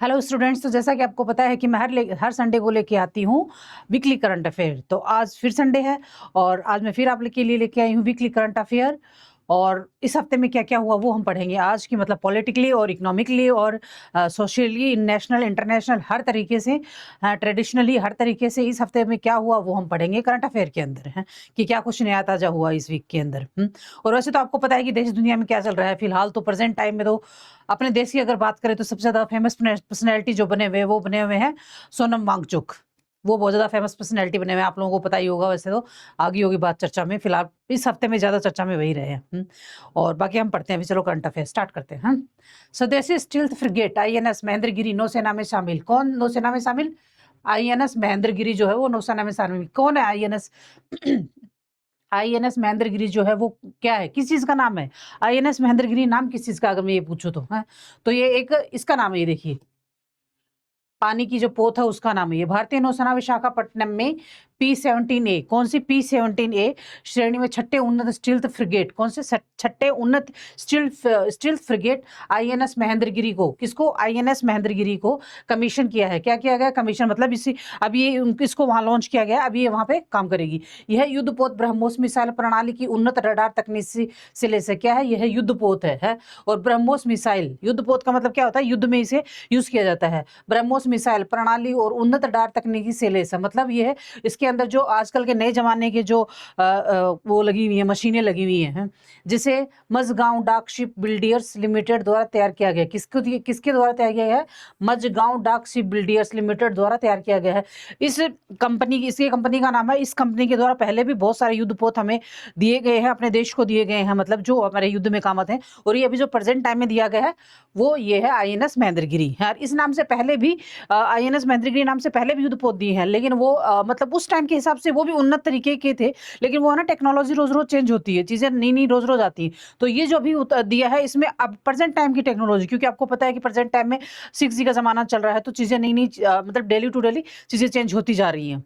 Hello students, तो जैसा कि आपको पता है कि मैं हर संडे को लेके आती हूँ वीकली करंट अफेयर। तो आज फिर संडे है और आज मैं फिर आप के लिए लेके आई हूँ वीकली करंट अफेयर। और इस हफ्ते में क्या क्या हुआ वो हम पढ़ेंगे आज की, मतलब पॉलिटिकली और इकोनॉमिकली और सोशली, नेशनल, इंटरनेशनल, हर तरीके से, ट्रेडिशनली, हर तरीके से इस हफ्ते में क्या हुआ वो हम पढ़ेंगे करंट अफेयर के अंदर है कि क्या कुछ नया ताज़ा हुआ इस वीक के अंदर। और वैसे तो आपको पता है कि देश दुनिया में क्या चल रहा है फिलहाल। तो प्रेजेंट टाइम में तो अपने देश की अगर बात करें तो सबसे ज़्यादा फेमस पर्सनैलिटी जो बने हुए वो बने हुए हैं सोनम वांगचुक। वो बहुत ज़्यादा फेमस पर्सनैलिटी बने हुए हैं, आप लोगों को पता ही होगा। वैसे तो आगे होगी बात चर्चा में, फिलहाल इस हफ्ते में ज़्यादा चर्चा में वही रहे हैं। और बाकी हम पढ़ते हैं अभी। चलो करंट अफेयर स्टार्ट करते हैं। स्वदेशी स्टील्थ फ्रिगेट INS महेंद्रगिरी नौसेना में शामिल। कौन नौसेना में शामिल? INS महेंद्रगिरी जो है वो नौसेना में शामिल। कौन है INS? INS महेंद्रगिरी जो है वो क्या है, किस चीज का नाम है? INS महेंद्रगिरी नाम किस चीज का, अगर मैं ये पूछूं तो है तो ये एक इसका नाम है। ये देखिए, पानी की जो पोत है उसका नाम है ये। भारतीय नौसेना विशाखापट्टनम में P-17A, कौन सी? P-17A श्रेणी में छठे उन्नत स्टील्थ फ्रिगेट। कौन से छठे उन्नत स्टील्थ फ्रिगेट INS महेंद्रगिरी को, किसको? INS महेंद्रगिरी को कमीशन किया है। क्या किया गया? कमीशन, मतलब इसी अब ये इसको वहां लॉन्च किया गया, अभी ये वहां पे काम करेगी। यह युद्धपोत ब्रह्मोस मिसाइल प्रणाली की उन्नत रडार तकनीक से ले से क्या है? यह युद्धपोत है। और ब्रह्मोस मिसाइल, युद्धपोत का मतलब क्या होता है? युद्ध में इसे यूज किया जाता है। ब्रह्मोस मिसाइल प्रणाली और उन्नत रडार तकनीकी से लेस है, मतलब ये है इसके अंदर जो आजकल के नए जमाने के जो वो लगी हुई है, मशीनें लगी हुई हैं, जिसे मझगांव डाक शिप बिल्डर्स लिमिटेड द्वारा तैयार किया गया। किसके द्वारा तैयार किया गया है? मझगांव डाक शिप बिल्डर्स लिमिटेड द्वारा तैयार किया गया है। इसकी कंपनी का नाम है। इस कंपनी के द्वारा पहले भी बहुत सारे युद्धपोत हमें दिए गए हैं, अपने देश को दिए गए हैं, मतलब जो हमारे युद्ध में काम आते हैं। और ये अभी जो प्रेजेंट टाइम में दिया गया है वो ये है INS महेंद्रगिरी। इस नाम से पहले भी INS महेंद्रगिरी नाम से पहले भी युद्धपोत दिए हैं, लेकिन वो मतलब उस टाइम के हिसाब से वो भी उन्नत तरीके के थे। लेकिन वो है ना, टेक्नोलॉजी रोज रोज चेंज होती है, चीजें नई नई रोज रोज आती है। तो ये जो भी दिया है इसमें अब प्रेजेंट टाइम की टेक्नोलॉजी, क्योंकि आपको पता है कि प्रेजेंट टाइम में 6G का जमाना चल रहा है, तो चीजें नई नई मतलब डेली टू डेली चीजें चेंज होती जा रही हैं।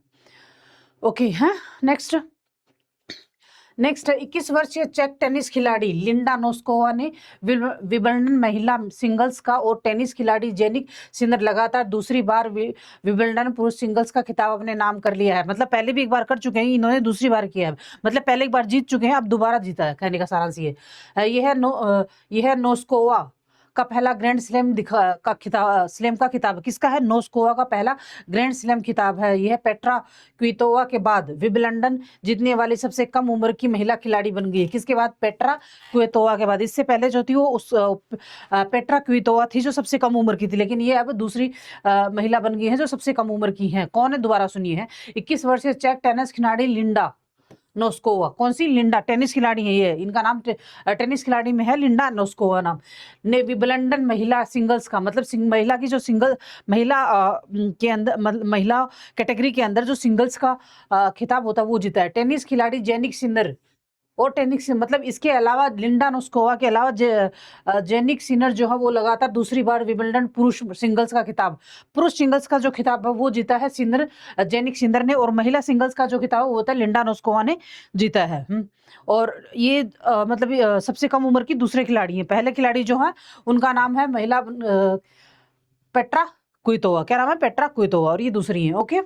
ओके, हाँ, नेक्स्ट है 21 वर्षीय चेक टेनिस खिलाड़ी लिंडा नोस्कोवा ने विंबलडन महिला सिंगल्स का और टेनिस खिलाड़ी जेनिक सिनर लगातार दूसरी बार विंबलडन पुरुष सिंगल्स का खिताब अपने नाम कर लिया है। मतलब पहले भी एक बार कर चुके हैं, इन्होंने दूसरी बार किया है। मतलब पहले एक बार जीत चुके हैं, अब दोबारा जीता है, कहने का सारांश ये। यह है नोस्कोवा का पहला ग्रैंड स्लैम का खिताब किसका है? नोस्कोवा का पहला ग्रैंड स्लैम खिताब है। यह पेट्रा क्वितोवा के बाद विंबलडन जीतने वाली सबसे कम उम्र की महिला खिलाड़ी बन गई है। किसके बाद? पेट्रा क्वितोवा के बाद। इससे पहले जो थी वो पेट्रा क्वितोवा थी जो सबसे कम उम्र की थी, लेकिन ये अब दूसरी महिला बन गई है जो सबसे कम उम्र की है। कौन है? दोबारा सुनिए, है 21 वर्षीय चेक टेनिस खिलाड़ी लिंडा नोस्कोवा। कौन सी? लिंडा, टेनिस खिलाड़ी है ये, इनका नाम टेनिस खिलाड़ी में है लिंडा नोस्कोवा नाम। ने विंबलडन महिला सिंगल्स का, मतलब महिला की जो सिंगल महिला के अंदर, महिला कैटेगरी के अंदर जो सिंगल्स का खिताब होता है वो जीता है। टेनिस खिलाड़ी जेनिक सिनर और टेनिस, मतलब इसके अलावा लिंडा नोस्कोवा के अलावा जेनिक सिनर जो है वो लगातार दूसरी बार विंबलडन पुरुष सिंगल्स का खिताब, पुरुष सिंगल्स का जो खिताब है वो जीता है जेनिक सिनर ने। और महिला सिंगल्स का जो खिताब वो होता है लिंडा नोस्कोवा ने जीता है। और ये मतलब सबसे कम उम्र की दूसरे खिलाड़ी हैं। पहले खिलाड़ी जो है उनका नाम है महिला पेट्रा क्वितोवा। क्या नाम है? Petra Kvitova. और ये दूसरी है। ओके,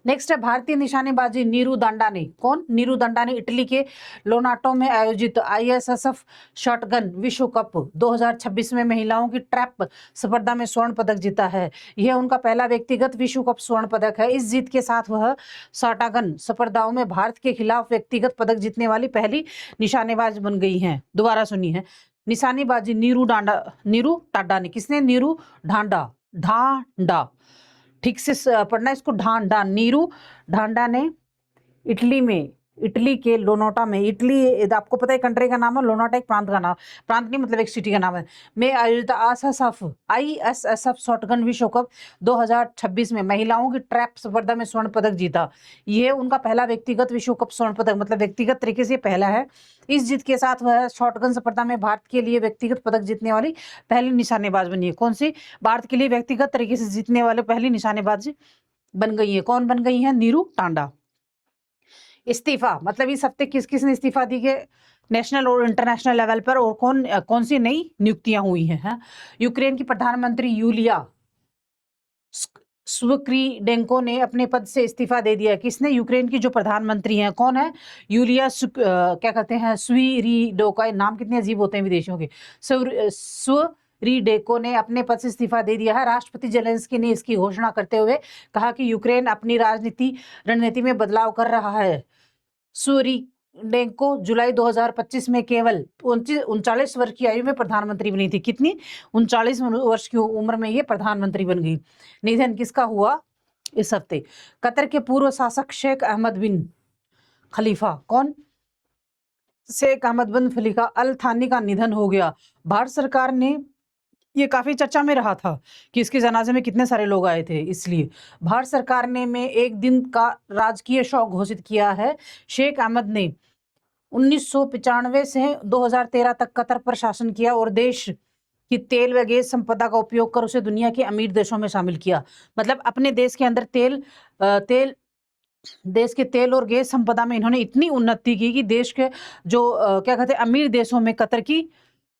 नेक्स्ट है भारतीय निशानेबाजी नीरू दांडा ने। कौन? नीरू दांडा ने इटली के लोनाटो में आयोजित ISSF शॉटगन विश्व कप 2026 में महिलाओं की ट्रैप स्पर्धा में स्वर्ण पदक जीता है। यह उनका पहला व्यक्तिगत विश्व कप स्वर्ण पदक है। इस जीत के साथ वह शॉटगन स्पर्धाओं में भारत के खिलाफ व्यक्तिगत पदक जीतने वाली पहली निशानेबाज बन गई हैं। दोबारा सुनिए, है निशानेबाजी नीरू टाडा ने। किसने? नीरू ढांडा, ठीक से पढ़ना इसको, ढांडा, नीरू ढांडा ने इटली के लोनाटा में, इटली आपको पता है कंट्री का नाम है, लोनाटा एक प्रांत का नाम, प्रांत नहीं मतलब एक सिटी का नाम है, में आयोजित ISSF शॉटगन विश्व कप 2026 में महिलाओं की ट्रैप स्पर्धा में स्वर्ण पदक जीता। ये उनका पहला व्यक्तिगत विश्व कप स्वर्ण पदक, मतलब व्यक्तिगत तरीके से पहला है। इस जीत के साथ वह शॉटगन स्पर्धा में भारत के लिए व्यक्तिगत पदक जीतने वाली पहली निशानेबाज बनी है। कौन सी? भारत के लिए व्यक्तिगत तरीके से जीतने वाले पहली निशानेबाज बन गई है। कौन बन गई है? नीरू टांडा। इस्तीफा, मतलब इस हफ्ते किस किस ने इस्तीफा नेशनल और इंटरनेशनल लेवल पर और कौन सी नई नियुक्तियां हुई हैं? यूक्रेन की प्रधानमंत्री यूलिया स्विक्रीडेंको ने अपने पद से इस्तीफा दे दिया। किसने? यूक्रेन की जो प्रधानमंत्री हैं, कौन है? यूलिया क्या कहते हैं, स्विरिडोका। नाम कितने अजीब होते हैं विदेशियों के। स्विरिडेको ने अपने पद से इस्तीफा दे दिया है। राष्ट्रपति जेलेंस्की ने इसकी घोषणा करते हुए कहा कि यूक्रेन अपनी रणनीति में बदलाव कर रहा है। स्विरिडेंको जुलाई 2025 में केवल 39 वर्ष की आयु में प्रधानमंत्री बनी थी। कितनी? 39 वर्ष की उम्र में ये प्रधानमंत्री बन गई। निधन किसका हुआ इस हफ्ते? कतर के पूर्व शासक शेख अहमद बिन खलीफा। कौन? शेख अहमद बिन खलीफा अल थानी का निधन हो गया। भारत सरकार ने, ये काफी चर्चा में रहा था कि इसके जनाजे में कितने सारे लोग आए थे, इसलिए भारत सरकार ने में एक दिन का राजकीय शोक घोषित किया है। शेख अहमद ने 1995 से 2013 तक कतर पर शासन किया और देश की तेल व गैस संपदा का उपयोग कर उसे दुनिया के अमीर देशों में शामिल किया। मतलब अपने देश के अंदर देश के तेल और गैस संपदा में इन्होंने इतनी उन्नति की कि देश के जो क्या कहते हैं अमीर देशों में कतर की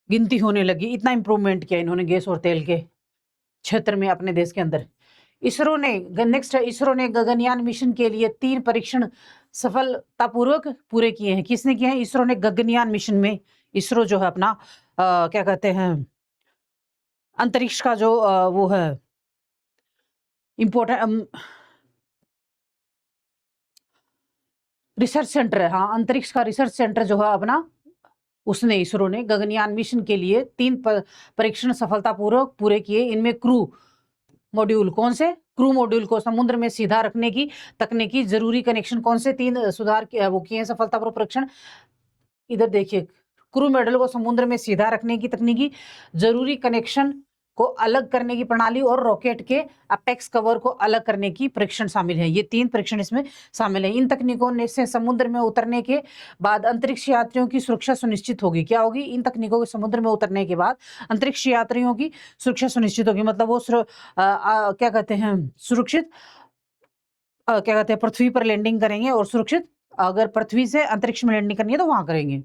गिनती होने लगी। इतना इंप्रूवमेंट किया इन्होंने गैस और तेल के क्षेत्र में अपने देश के अंदर। इसरो ने गगनयान मिशन के लिए 3 परीक्षण सफलतापूर्वक पूरे किए हैं। किसने किए हैं? इसरो ने गगनयान मिशन में, इसरो जो है अपना क्या कहते हैं अंतरिक्ष का जो वो है इम्पोर्टेंट रिसर्च सेंटर है, हाँ, अंतरिक्ष का रिसर्च सेंटर जो है अपना, उसने, इसरो ने गगनयान मिशन के लिए 3 परीक्षण सफलतापूर्वक पूरे किए। इनमें क्रू मॉड्यूल, कौन से? क्रू मॉड्यूल को समुद्र में सीधा रखने की तकनीकी जरूरी कनेक्शन, कौन से 3 सुधार वो किए हैं सफलतापूर्वक परीक्षण? इधर देखिए, क्रू मॉड्यूल को समुद्र में सीधा रखने की तकनीकी जरूरी कनेक्शन को अलग करने की प्रणाली और रॉकेट के अपेक्स कवर को अलग करने की परीक्षण शामिल है। ये 3 परीक्षण इसमें शामिल है। इन तकनीकों से समुद्र में उतरने के बाद अंतरिक्ष यात्रियों की सुरक्षा सुनिश्चित होगी। क्या होगी? इन तकनीकों के समुद्र में उतरने के बाद अंतरिक्ष यात्रियों की सुरक्षा सुनिश्चित होगी। मतलब वो क्या कहते हैं सुरक्षित क्या कहते हैं पृथ्वी पर लैंडिंग करेंगे और सुरक्षित, अगर पृथ्वी से अंतरिक्ष में लैंडिंग करनी है तो वहां करेंगे।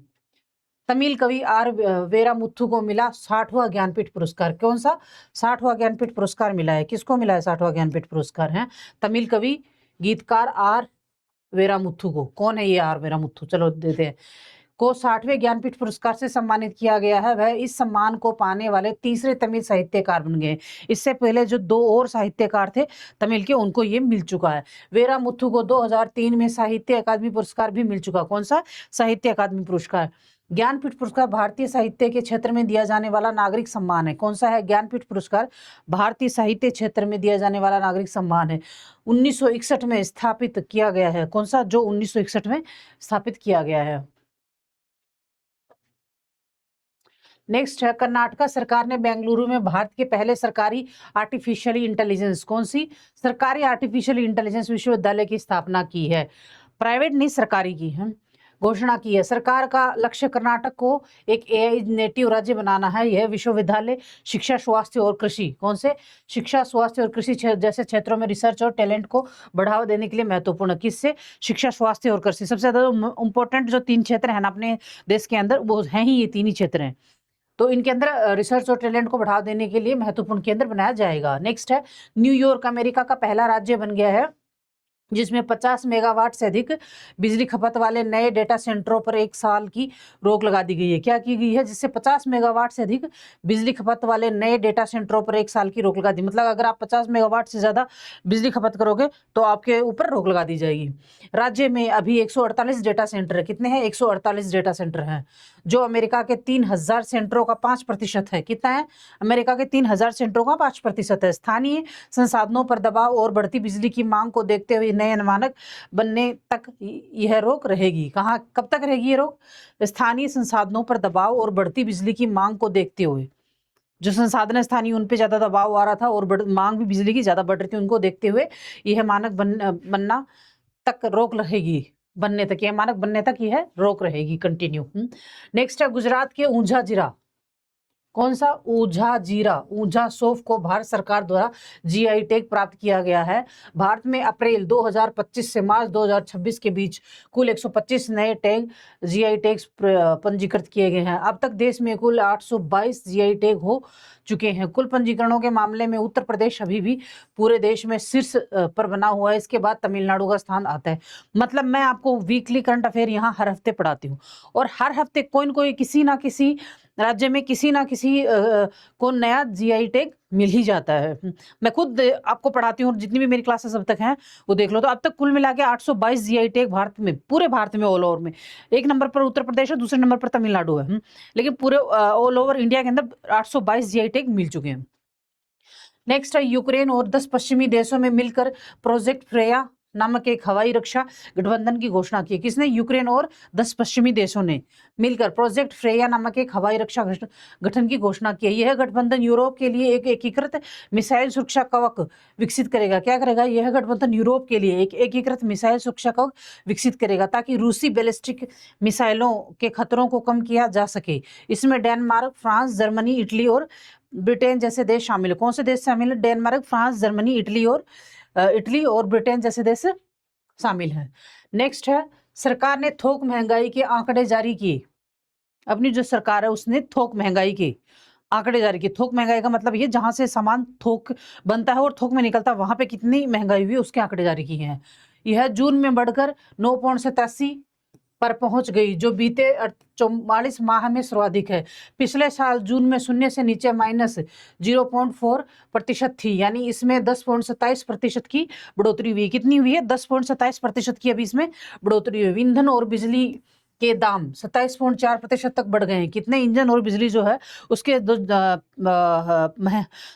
तमिल कवि आर वेरामुथु को मिला 60वां ज्ञानपीठ पुरस्कार। कौन सा? 60वां ज्ञानपीठ पुरस्कार मिला है। किसको मिला है 60वां ज्ञानपीठ पुरस्कार? है तमिल कवि गीतकार आर वेरामुथु को। कौन है ये आर वेरामुथु? चलो देते हैं। को 60वें ज्ञानपीठ पुरस्कार से सम्मानित किया गया है। वह इस सम्मान को पाने वाले तीसरे तमिल साहित्यकार बन गए। इससे पहले जो 2 और साहित्यकार थे तमिल के, उनको ये मिल चुका है। वेरामुथु को 2003 में साहित्य अकादमी पुरस्कार भी मिल चुका। कौन सा? साहित्य अकादमी पुरस्कार। ज्ञानपीठ पुरस्कार भारतीय साहित्य के क्षेत्र में दिया जाने वाला नागरिक सम्मान है। कौन सा है? ज्ञानपीठ पुरस्कार भारतीय साहित्य क्षेत्र में दिया जाने वाला नागरिक सम्मान है। 1961 में स्थापित किया गया है। कौन सा? जो 1961 में स्थापित किया गया है। नेक्स्ट है, कर्नाटका सरकार ने बेंगलुरु में भारत के पहले सरकारी आर्टिफिशियल इंटेलिजेंस, कौन सी? सरकारी आर्टिफिशियल इंटेलिजेंस विश्वविद्यालय की स्थापना की है। प्राइवेट नहीं, सरकारी की है, घोषणा की है। सरकार का लक्ष्य कर्नाटक को एक एआई नेटिव राज्य बनाना है। यह विश्वविद्यालय शिक्षा, स्वास्थ्य और कृषि, कौन से? शिक्षा, स्वास्थ्य और कृषि जैसे क्षेत्रों में रिसर्च और टैलेंट को बढ़ावा देने के लिए महत्वपूर्ण। किससे? शिक्षा, स्वास्थ्य और कृषि। सबसे ज्यादा इंपॉर्टेंट जो 3 क्षेत्र है ना अपने देश के अंदर, वो हैं ही ये 3 ही क्षेत्र हैं। तो इनके अंदर रिसर्च और टैलेंट को बढ़ावा देने के लिए महत्वपूर्ण केंद्र बनाया जाएगा। नेक्स्ट है, न्यूयॉर्क अमेरिका का पहला राज्य बन गया है जिसमें 50 मेगावाट से अधिक बिजली खपत वाले नए डेटा सेंटरों पर 1 साल की रोक लगा दी गई है। क्या की गई है? जिससे 50 मेगावाट से अधिक बिजली खपत वाले नए डेटा सेंटरों पर 1 साल की रोक लगा दी। मतलब अगर आप 50 मेगावाट से ज़्यादा बिजली खपत करोगे तो आपके ऊपर रोक लगा दी जाएगी। राज्य में अभी 148 डेटा सेंटर है। कितने हैं? 148 डेटा सेंटर हैं, जो अमेरिका के 3000 सेंटरों का 5% है। कितना है? अमेरिका के 3000 सेंटरों का 5% है। स्थानीय संसाधनों पर दबाव और बढ़ती बिजली की मांग को देखते हुए नए मानक बनने तक यह रोक रहेगी। कहाँ, कब तक रहेगी ये रोक? स्थानीय संसाधनों पर दबाव और बढ़ती बिजली की मांग को देखते हुए, जो संसाधन स्थानीय उन पे ज्यादा दबाव आ रहा था और मांग भी बिजली की ज्यादा बढ़ रही थी, उनको देखते हुए यह मानक बनना तक रोक रहेगी। बनने तक, यह मानक बनने तक यह रोक रहेगी, कंटिन्यू। नेक्स्ट है, गुजरात के ऊंझा जिला, कौन सा? ऊझा जीरा, ऊझा सौंफ को भारत सरकार द्वारा जीआई टैग प्राप्त किया गया है। भारत में अप्रैल 2025 से मार्च 2026 के बीच कुल 125 नए टैग जीआई टैग्स पंजीकृत किए गए हैं। अब तक देश में कुल 822 जीआई टैग हो चुके हैं। कुल पंजीकरणों के मामले में उत्तर प्रदेश अभी भी पूरे देश में शीर्ष पर बना हुआ है। इसके बाद तमिलनाडु का स्थान आता है। मतलब मैं आपको वीकली करंट अफेयर यहाँ हर हफ्ते पढ़ाती हूँ और हर हफ्ते कोई न कोई किसी ना किसी राज्य में किसी ना किसी को नया जीआई टैग मिल ही जाता है। मैं खुद आपको पढ़ाती हूँ और जितनी भी मेरी क्लासेस अब तक हैं वो देख लो। तो अब तक कुल मिला के 822 जीआई टैग भारत में, पूरे भारत में ऑल ओवर में, एक नंबर पर उत्तर प्रदेश है, दूसरे नंबर पर तमिलनाडु है। लेकिन पूरे ऑल ओवर इंडिया के अंदर 822 जीआई टैग मिल चुके हैं। नेक्स्ट है यूक्रेन और 10 पश्चिमी देशों में मिलकर प्रोजेक्ट फ्रेया नामक एक हवाई रक्षा गठबंधन की घोषणा की। किसने? यूक्रेन और 10 पश्चिमी देशों ने मिलकर प्रोजेक्ट फ्रेया नामक एक हवाई रक्षा गठन की घोषणा की है। यह गठबंधन यूरोप के लिए एक एकीकृत मिसाइल सुरक्षा कवच विकसित करेगा। क्या करेगा? यह गठबंधन यूरोप के लिए एक एकीकृत मिसाइल सुरक्षा कवच विकसित करेगा ताकि रूसी बैलिस्टिक मिसाइलों के खतरों को कम किया जा सके। इसमें डेनमार्क, फ्रांस, जर्मनी, इटली और ब्रिटेन जैसे देश शामिल है। कौन से देश शामिल है? डेनमार्क, फ्रांस, जर्मनी, इटली और ब्रिटेन जैसे देश शामिल हैं। नेक्स्ट है सरकार ने थोक महंगाई के आंकड़े जारी किए। अपनी जो सरकार है उसने थोक महंगाई के आंकड़े जारी किए। थोक महंगाई का मतलब ये जहां से सामान थोक बनता है और थोक में निकलता है वहां पे कितनी महंगाई हुई उसके आंकड़े जारी किए हैं। यह जून में बढ़कर 9.87 पर पहुंच गई, जो बीते 44 माह में सर्वाधिक है। पिछले साल जून में शून्य से नीचे -0.4% थी, यानी इसमें 10.27% की बढ़ोतरी हुई। कितनी हुई है? 10.27% की अभी इसमें बढ़ोतरी हुई। ईंधन और बिजली के दाम 27.4% तक बढ़ गए हैं। कितने? ईंधन और बिजली जो है उसके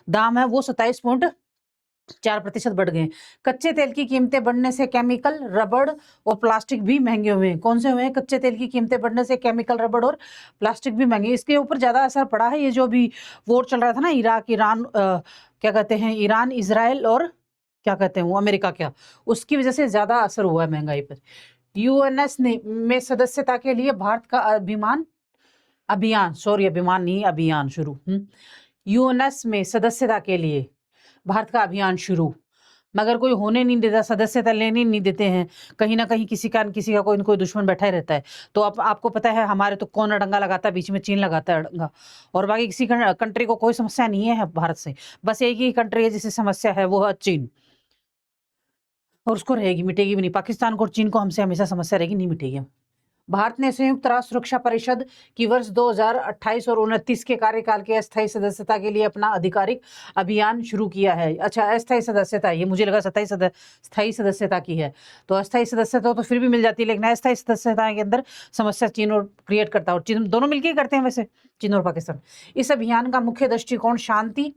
दाम है वो 27.4% बढ़ गए। कच्चे तेल की कीमतें बढ़ने से केमिकल, रबड़ और प्लास्टिक भी महंगे हुए हैं। कौन से हुए हैं? कच्चे तेल की कीमतें बढ़ने से केमिकल, रबड़ और प्लास्टिक भी महंगे। इसके ऊपर ज्यादा असर पड़ा है ये जो भी वॉर चल रहा था ना, इराक, ईरान, क्या कहते हैं, ईरान, इजराइल और क्या कहते हैं वो अमेरिका, क्या उसकी वजह से ज्यादा असर हुआ है महंगाई पर। यूएनएस में सदस्यता के लिए भारत का अभियान शुरू। यूएनएस में सदस्यता के लिए भारत का अभियान शुरू, मगर कोई होने नहीं देता, सदस्यता लेने नहीं देते हैं। कहीं ना कहीं किसी का कोई न कोई दुश्मन बैठा ही रहता है। तो अब आपको पता है हमारे तो कौन अड़ंगा लगाता है? बीच में चीन लगाता है अड़ंगा, और बाकी किसी कंट्री को कोई समस्या नहीं है भारत से। बस एक ही कंट्री है जिसे समस्या है, वो है चीन, और उसको रहेगी, मिटेगी भी नहीं। पाकिस्तान को और चीन को हमसे हमेशा समस्या रहेगी, नहीं मिटेगी। भारत ने संयुक्त राष्ट्र सुरक्षा परिषद की वर्ष 2028 और 29 के कार्यकाल के अस्थायी सदस्यता के लिए अपना आधिकारिक अभियान शुरू किया है। अच्छा, अस्थायी सदस्यता, ये मुझे लगा स्थायी सदस्यता की है। तो अस्थायी सदस्यता तो फिर भी मिल जाती है, लेकिन अस्थायी सदस्यता के अंदर समस्या चीन और क्रिएट करता है, और चीन दोनों मिलकर करते हैं वैसे, चीन और पाकिस्तान। इस अभियान का मुख्य दृष्टिकोण शांति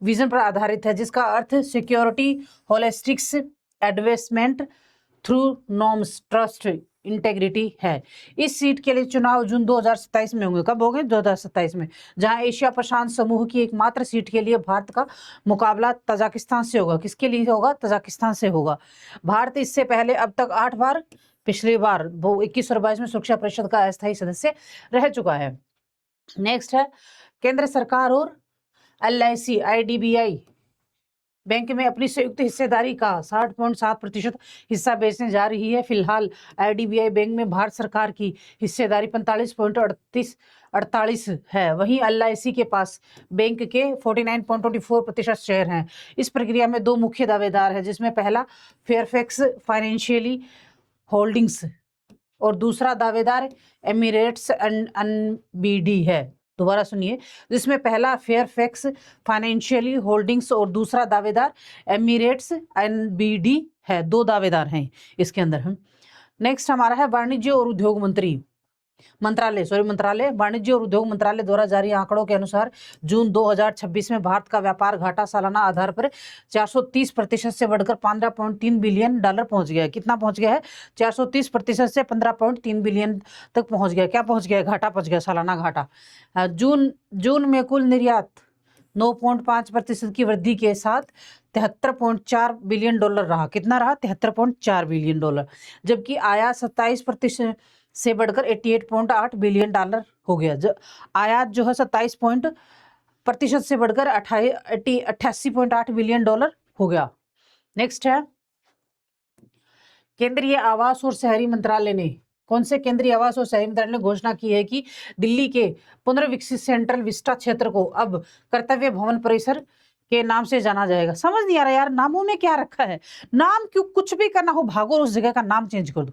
विजन पर आधारित है, जिसका अर्थ security holistic advancement through norms trust integrity है। इस सीट के लिए चुनाव जून 2027 में होंगे। कब होंगे? 2027 में, जहां एशिया प्रशांत समूह की एकमात्र सीट के लिए भारत का मुकाबला तजाकिस्तान से होगा। किसके लिए होगा? तजाकिस्तान से होगा। भारत इससे पहले अब तक 8 बार, पिछली बार 21 और 22 में सुरक्षा परिषद का अस्थायी सदस्य रह चुका है। नेक्स्ट है केंद्र सरकार और LIC IDBI बैंक में अपनी संयुक्त हिस्सेदारी का 60.7% हिस्सा बेचने जा रही है। फिलहाल IDBI बैंक में भारत सरकार की हिस्सेदारी 45.48 है। वहीं LIC के पास बैंक के 49.24% शेयर हैं। इस प्रक्रिया में 2 मुख्य दावेदार हैं, जिसमें पहला फेयरफैक्स फाइनेंशियली होल्डिंग्स और दूसरा दावेदार एमिरेट्स NBD है। दोबारा सुनिए, जिसमें पहला फेयरफैक्स फाइनेंशियली होल्डिंग्स और दूसरा दावेदार एमिरेट्स NBD है। 2 दावेदार हैं इसके अंदर। हम नेक्स्ट हमारा है वाणिज्य और उद्योग मंत्रालय वाणिज्य और उद्योग मंत्रालय द्वारा जारी आंकड़ों के अनुसार जून 2026 में भारत का व्यापार घाटा सालाना आधार पर 430% से बढ़कर $15.3 बिलियन पहुंच गया है। कितना पहुंच गया है? 430% से 15.3 बिलियन तक पहुंच गया। क्या पहुंच गया? घाटा पहुंच गया, सालाना घाटा। जून में कुल निर्यात 9.5% की वृद्धि के साथ $73.4 बिलियन रहा। कितना रहा? $73.4 बिलियन। जबकि आयात से बढ़कर 88.8 बिलियन डॉलर हो गया। आयात जो है 27% से बढ़कर 88.8 बिलियन डॉलर हो गया। नेक्स्ट है, केंद्रीय आवास और शहरी मंत्रालय ने, कौन से केंद्रीय आवास और शहरी मंत्रालय ने घोषणा की है कि दिल्ली के पुनर्विकसित सेंट्रल विस्टा क्षेत्र को अब कर्तव्य भवन परिसर के नाम से जाना जाएगा। समझ नहीं आ रहा यार, नामों में क्या रखा है? नाम क्यों, कुछ भी करना हो भागो उस जगह का नाम चेंज कर दो।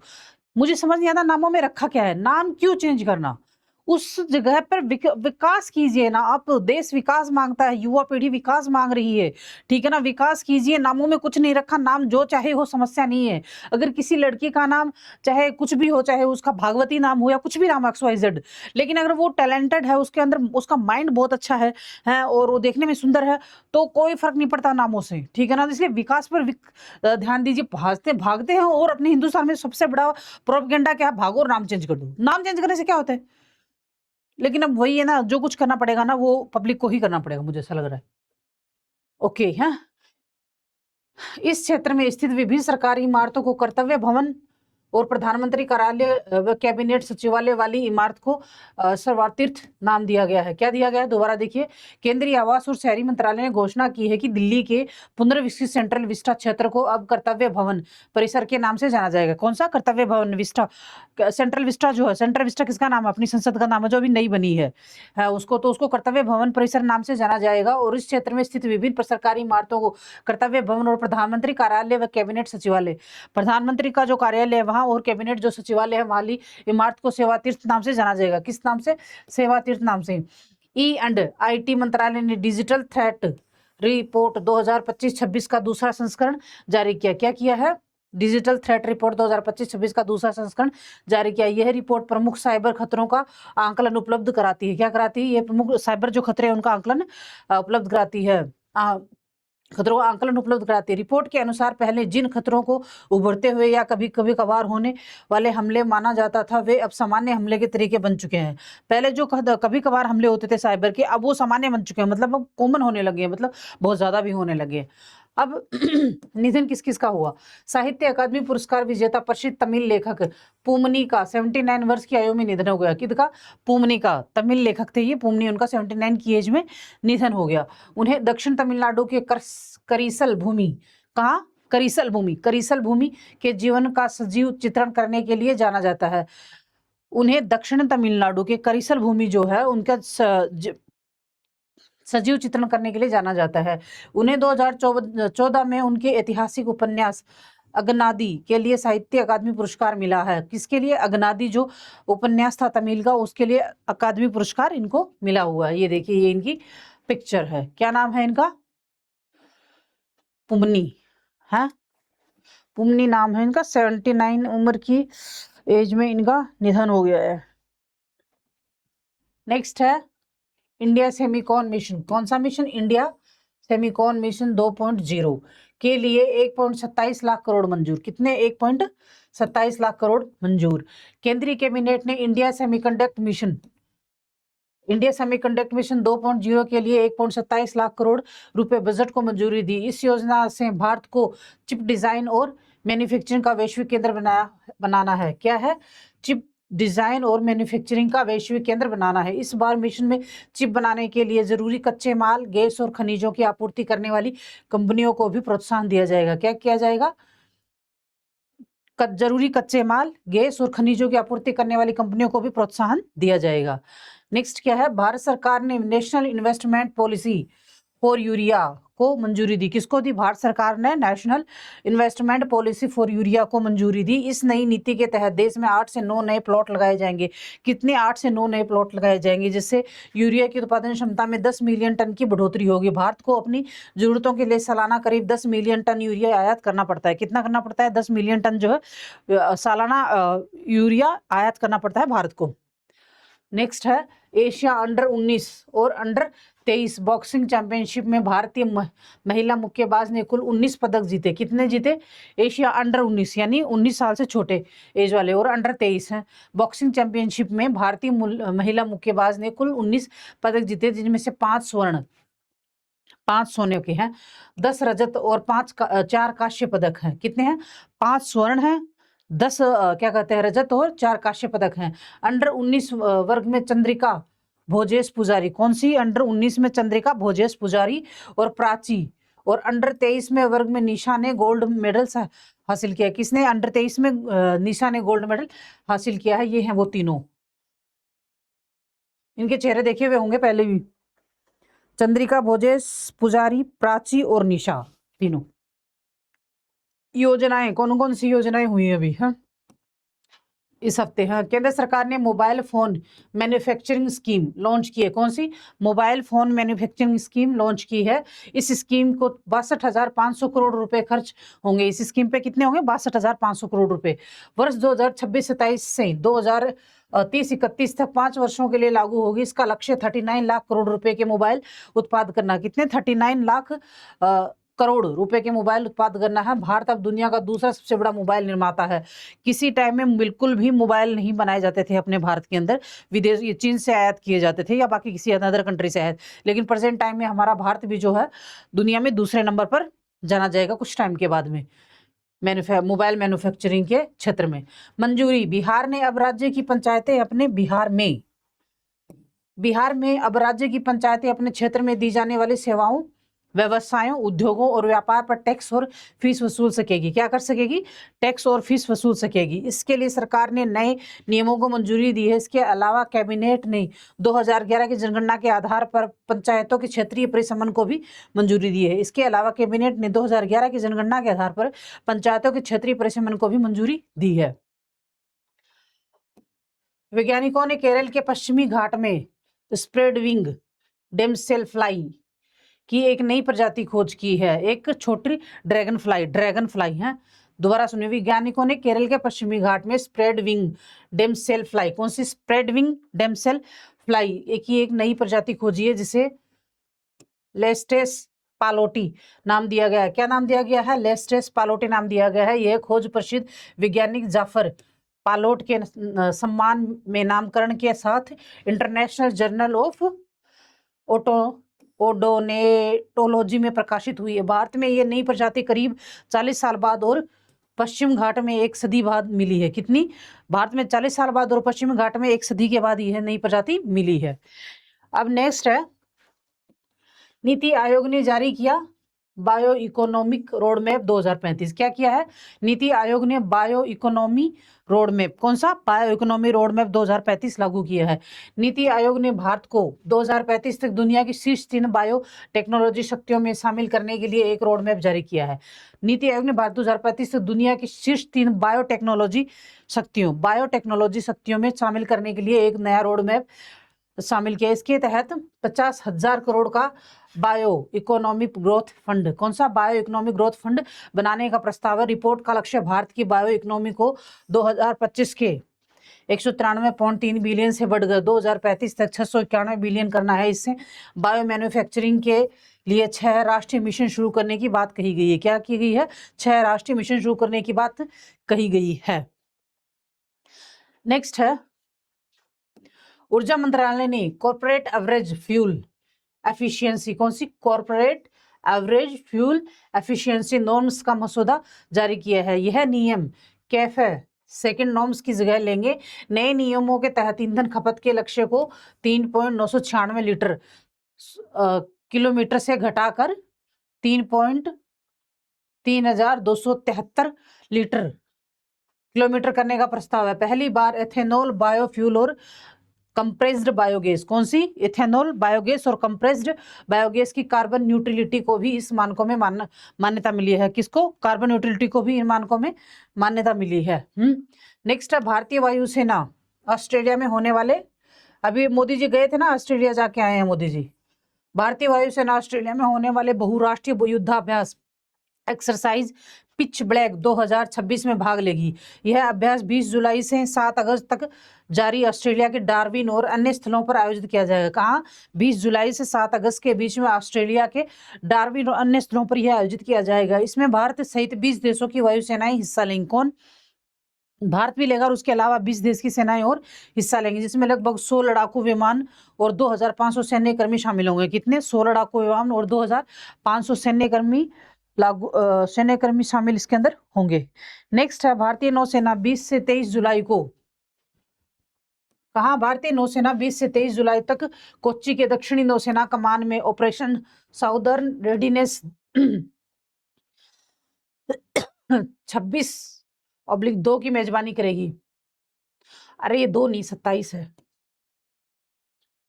मुझे समझ नहीं आता नामों में रखा क्या है, नाम क्यों चेंज करना? उस जगह पर विकास कीजिए ना आप। देश विकास मांगता है, युवा पीढ़ी विकास मांग रही है, ठीक है ना? विकास कीजिए। नामों में कुछ नहीं रखा, नाम जो चाहे हो, समस्या नहीं है। अगर किसी लड़की का नाम चाहे कुछ भी हो, चाहे उसका भागवती नाम हो या कुछ भी नाम XYZ, लेकिन अगर वो टैलेंटेड है, उसके अंदर उसका माइंड बहुत अच्छा है और वो देखने में सुंदर है, तो कोई फर्क नहीं पड़ता नामों से, ठीक है ना? इसलिए विकास पर ध्यान दीजिए। भागते हैं और अपने हिंदुस्तान में सबसे बड़ा प्रोपेगेंडा क्या है? भागो और नाम चेंज कर दो। नाम चेंज करने से क्या होता है? लेकिन अब वही है ना, जो कुछ करना पड़ेगा ना वो पब्लिक को ही करना पड़ेगा, मुझे ऐसा लग रहा है। ओके, हाँ, इस क्षेत्र में स्थित विभिन्न सरकारी इमारतों को कर्तव्य भवन और प्रधानमंत्री कार्यालय व कैबिनेट सचिवालय वाली इमारत को सर्वतीर्थ नाम दिया गया है। क्या दिया गया है? दोबारा देखिए, केंद्रीय आवास और शहरी मंत्रालय ने घोषणा की है कि दिल्ली के पुनर्विकसित सेंट्रल विस्टा क्षेत्र को अब कर्तव्य भवन परिसर के नाम से जाना जाएगा। कौन सा? कर्तव्य भवन विस्टा। सेंट्रल विस्टा जो है, सेंट्रल विस्टा किसका नाम है? अपनी संसद का नाम है, जो अभी नई बनी है उसको, तो उसको कर्तव्य भवन परिसर नाम से जाना जाएगा। और इस क्षेत्र में स्थित विभिन्न सरकारी इमारतों को कर्तव्य भवन और प्रधानमंत्री कार्यालय व कैबिनेट सचिवालय, प्रधानमंत्री का जो कार्यालय है वहां और कैबिनेट जो सचिवालय है वाली इमारत को सेवा तीर्थ नाम से जाना जाएगा। किस नाम से? सेवा तीर्थ नाम से। E&IT मंत्रालय ने डिजिटल थ्रेट रिपोर्ट 2025-26 का दूसरा संस्करण जारी किया। क्या किया है? डिजिटल थ्रेट रिपोर्ट 2025-26 का दूसरा संस्करण जारी किया। यह रिपोर्ट प्रमुख साइबर खतरों का आंकलन उपलब्ध कराती है। क्या कराती है? ये प्रमुख साइबर जो खतरे हैं उनका आंकलन उपलब्ध कराती है, खतरों का आंकलन उपलब्ध कराती है। रिपोर्ट के अनुसार पहले जिन खतरों को उभरते हुए या कभी कभार होने वाले हमले माना जाता था, वे अब सामान्य हमले के तरीके बन चुके हैं। पहले जो कभी कभार हमले होते थे साइबर के, अब वो सामान्य बन चुके हैं, मतलब अब कॉमन होने लगे हैं, मतलब बहुत ज्यादा भी होने लगे हैं। अब निधन किस किस का हुआ? साहित्य अकादमी पुरस्कार विजेता प्रसिद्ध तमिल लेखक पूमनी का 79 वर्ष की आयु में निधन हो गया। किसका? पूमनी का। तमिल लेखक थे ये पूमनी, उनका 79 की एज में निधन हो गया। उन्हें दक्षिण तमिलनाडु के करीसल भूमि, कहाँ? करीसल भूमि के जीवन का सजीव चित्रण करने के लिए जाना जाता है। उन्हें दक्षिण तमिलनाडु के करीसल भूमि जो है उनका सजीव चित्रण करने के लिए जाना जाता है। उन्हें 2014 में उनके ऐतिहासिक उपन्यास अगनादी के लिए साहित्य अकादमी पुरस्कार मिला है। किसके लिए? अगनादी जो उपन्यास था तमिल का, उसके लिए अकादमी पुरस्कार इनको मिला हुआ है। ये देखिए, ये इनकी पिक्चर है। क्या नाम है इनका? पुमनी है, पुमनी नाम है इनका। 79 उम्र की एज में इनका निधन हो गया है। नेक्स्ट है इंडिया सेमिकॉन मिशन। कौन सा मिशन? इंडिया सेमिकॉन मिशन 2.0 के लिए 1.27 लाख करोड़ मंजूर। कितने? 1.27 लाख करोड़ मंजूर। केंद्रीय कैबिनेट ने इंडिया सेमीकंडक्टर मिशन 2.0 के लिए 1.27 लाख करोड़ रुपए बजट को मंजूरी दी। इस योजना से भारत को चिप डिजाइन और मैन्युफैक्चरिंग का वैश्विक केंद्र बनाना है। क्या है? चिप डिजाइन और मैन्युफैक्चरिंग का वैश्विक केंद्र बनाना है। इस बार मिशन में चिप बनाने के लिए जरूरी कच्चे माल, गैस और खनिजों की आपूर्ति करने वाली कंपनियों को भी प्रोत्साहन दिया जाएगा। क्या किया जाएगा? जरूरी कच्चे माल, गैस और खनिजों की आपूर्ति करने वाली कंपनियों को भी प्रोत्साहन दिया जाएगा। नेक्स्ट क्या है? भारत सरकार ने national investment policy for urea को मंजूरी दी। किसको दी? भारत सरकार ने national investment policy for urea को मंजूरी दी। इस नई नीति के तहत देश में 8 से 9 नए प्लॉट लगाए जाएंगे। कितने? 8 से 9 नए प्लॉट लगाए जाएंगे, जिससे यूरिया की उत्पादन क्षमता में 10 मिलियन टन की बढ़ोतरी होगी। भारत को अपनी जरूरतों के लिए सालाना करीब 10 मिलियन टन यूरिया आयात करना पड़ता है। कितना करना पड़ता है? 10 मिलियन टन जो है सालाना यूरिया आयात करना पड़ता है भारत को। नेक्स्ट है एशिया अंडर 19 और अंडर 23 बॉक्सिंग चैंपियनशिप में भारतीय महिला मुक्केबाज ने कुल 19 पदक जीते। कितने जीते? एशिया अंडर 19 यानी 19 साल से छोटे एज वाले और अंडर 23 हैं। बॉक्सिंग चैंपियनशिप में भारतीय महिला मुक्केबाज ने कुल 19 पदक जीते, जिनमें से 5 स्वर्ण, 5 सोने के हैं, 10 रजत और 4 कांस्य पदक हैं। कितने हैं? 5 स्वर्ण हैं, 10 क्या कहते हैं रजत और 4 कांस्य पदक हैं। अंडर 19 वर्ग में चंद्रिका भोजेश पुजारी, कौन सी? अंडर 19 में चंद्रिका भोजेश पुजारी और प्राची। और अंडर 23 में वर्ग में निशा ने गोल्ड मेडल हासिल किया। किसने? अंडर 23 में निशा ने गोल्ड मेडल हासिल किया है। ये हैं वो तीनों, इनके चेहरे देखे हुए होंगे पहले भी, चंद्रिका भोजेश पुजारी, प्राची और निशा, तीनों। योजनाएं, कौन कौन सी योजनाएं हुई अभी? हाँ, इस हफ्ते। हाँ, केंद्र सरकार ने mobile phone manufacturing scheme launch की है। कौन सी? Mobile phone manufacturing scheme launch की है। इस स्कीम को 62,500 करोड़ रुपए खर्च होंगे। इस स्कीम पे कितने होंगे? 62,500 करोड़ रुपए। वर्ष 2026-27 से 2030-31 तक 5 वर्षों के लिए लागू होगी। इसका लक्ष्य 39 लाख करोड़ रुपए के मोबाइल उत्पाद करना। कितने? 39 लाख करोड़ रुपए के मोबाइल उत्पाद करना है। भारत अब दुनिया का दूसरा सबसे बड़ा मोबाइल निर्माता है। किसी टाइम में बिल्कुल भी मोबाइल नहीं बनाए जाते थे अपने भारत के अंदर, विदेश ये चीन से आयात किए जाते थे या बाकी किसी अदर कंट्री से आयात। लेकिन प्रेजेंट टाइम में हमारा भारत भी जो है दुनिया में दूसरे नंबर पर जाना जाएगा कुछ टाइम के बाद में मोबाइल मैन्युफैक्चरिंग के क्षेत्र में। मंजूरी, बिहार ने अब राज्य की पंचायतें अपने बिहार में अब राज्य की पंचायतें अपने क्षेत्र में दी जाने वाली सेवाओं, व्यवसायों, उद्योगों और व्यापार पर टैक्स और फीस वसूल सकेगी। क्या कर सकेगी? टैक्स और फीस वसूल सकेगी। इसके लिए सरकार ने नए नियमों को मंजूरी दी है। इसके अलावा कैबिनेट ने 2011 की जनगणना के आधार पर पंचायतों के क्षेत्रीय परिसमन को भी मंजूरी दी है। इसके अलावा कैबिनेट ने 2011 की जनगणना के आधार पर पंचायतों के क्षेत्रीय परिसमन को भी मंजूरी दी है। वैज्ञानिकों ने केरल के पश्चिमी घाट में स्प्रेड विंग डेमसेल फ्लाई की एक नई प्रजाति खोज की है। एक छोटी ड्रैगन फ्लाई है। दोबारा सुनिए, वैज्ञानिकों ने केरल के पश्चिमी घाट में स्प्रेड विंग डेमसेल फ्लाई, कौन सी? स्प्रेड विंग डेमसेल फ्लाई एक नई प्रजाति खोजी है जिसे लेस्टेस पालोटी नाम दिया गया है। क्या नाम दिया गया है? लेस्टेस पालोटी नाम दिया गया है। यह खोज प्रसिद्ध वैज्ञानिक जाफर पालोट के सम्मान में नामकरण के साथ इंटरनेशनल जर्नल ऑफ ओडोनेटोलॉजी में प्रकाशित हुई है। भारत में ये नई प्रजाति करीब 40 साल बाद और पश्चिम घाट में 1 सदी बाद मिली है। कितनी? भारत में 40 साल बाद और पश्चिम घाट में 1 सदी के बाद यह नई प्रजाति मिली है। अब नेक्स्ट है, नीति आयोग ने जारी किया बायो इकोनॉमिक रोड मैप 2035। क्या किया है? नीति आयोग ने बायो इकोनॉमी रोड मैप, कौन सा? बायो इकोनॉमी रोड मैप 2035 लागू किया है। नीति आयोग ने भारत को 2035 तक दुनिया की शीर्ष 3 बायो टेक्नोलॉजी शक्तियों में शामिल करने के लिए एक रोड मैप जारी किया है। नीति आयोग ने भारत 2035 तक दुनिया की शीर्ष 3 बायोटेक्नोलॉजी शक्तियों में शामिल करने के लिए एक नया रोड मैप शामिल किया। इसके तहत 50,000 करोड़ का बायो इकोनॉमिक ग्रोथ फंड, कौन सा? बायो इकोनॉमिक ग्रोथ फंड बनाने का प्रस्ताव है। रिपोर्ट का लक्ष्य भारत की बायो इकोनॉमी को 2025 के 193.3 बिलियन से बढ़कर 2035 तक 691 बिलियन करना है। इससे बायो मैन्युफैक्चरिंग के लिए 6 राष्ट्रीय मिशन शुरू करने की बात कही गई है। क्या की गई है? 6 राष्ट्रीय मिशन शुरू करने की बात कही गई है। नेक्स्ट है, ऊर्जा मंत्रालय ने कॉर्पोरेट एवरेज फ्यूल एफिशिएंसी, कौन सी? Corporate average fuel efficiency norms का मसौदा जारी किया है। यह नियम कैफे सेकंड नॉर्म्स की जगह लेंगे। नए नियमों के तहत ईंधन खपत के लक्ष्य को 3.996 लीटर किलोमीटर से घटाकर 3.3273 लीटर किलोमीटर करने का प्रस्ताव है। पहली बार एथेनॉल, बायोफ्यूल और कंप्रेस्ड बायोगैस, कौन सी? इथेनॉल, बायोगैस और कंप्रेस्ड बायोगैस की कार्बन न्यूट्रलिटी को भी इस मानकों में मान्यता मिली है। किसको? कार्बन न्यूट्रलिटी को भी इन मानकों में मान्यता मिली है। नेक्स्ट है, भारतीय वायुसेना ऑस्ट्रेलिया में होने वाले, अभी मोदी जी गए थे ना ऑस्ट्रेलिया, जाके आए हैं मोदी जी। भारतीय वायुसेना ऑस्ट्रेलिया में होने वाले बहुराष्ट्रीय युद्धाभ्यास एक्सरसाइज पिच ब्लैक 2026 में भाग लेगी। यह अभ्यास 20 जुलाई से 7 अगस्त तक जारी ऑस्ट्रेलिया के डार्विन और अन्य स्थलों पर आयोजित किया जाएगा। कहाँ? 20 जुलाई से 7 अगस्त के बीच में ऑस्ट्रेलिया के डार्विन और अन्य स्थलों पर यह आयोजित किया जाएगा। इसमें भारत सहित 20 देशों की वायुसेनाएं हिस्सा लेंगी। कौन? भारत भी लेगा और उसके अलावा 20 देश की सेनाएं और हिस्सा लेंगी, जिसमें लगभग 100 लड़ाकू विमान और 2500 सैन्य कर्मी शामिल होंगे। कितने? 100 लड़ाकू विमान और 2500 सैन्य कर्मी लागू सैन्यकर्मी शामिल इसके अंदर होंगे। नेक्स्ट है भारतीय नौसेना 20 से 23 जुलाई को कहा, भारतीय नौसेना 20 से 23 जुलाई तक कोच्चि के दक्षिणी नौसेना कमान में ऑपरेशन साउदर्न रेडीनेस 26/2 की मेजबानी करेगी। अरे ये 2 नहीं 27 है।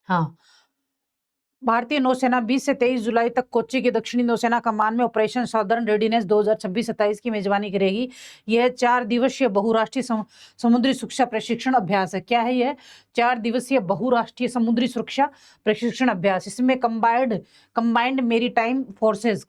हाँ, भारतीय नौसेना 20 से 23 जुलाई तक कोच्चि के दक्षिणी नौसेना कमान में ऑपरेशन साउदर्न रेडीनेस 2026-27 की मेजबानी करेगी। यह 4 दिवसीय बहुराष्ट्रीय समुद्री सुरक्षा प्रशिक्षण अभ्यास है। क्या है यह? 4 दिवसीय बहुराष्ट्रीय समुद्री सुरक्षा प्रशिक्षण अभ्यास। इसमें कंबाइंड मेरीटाइम फोर्सेस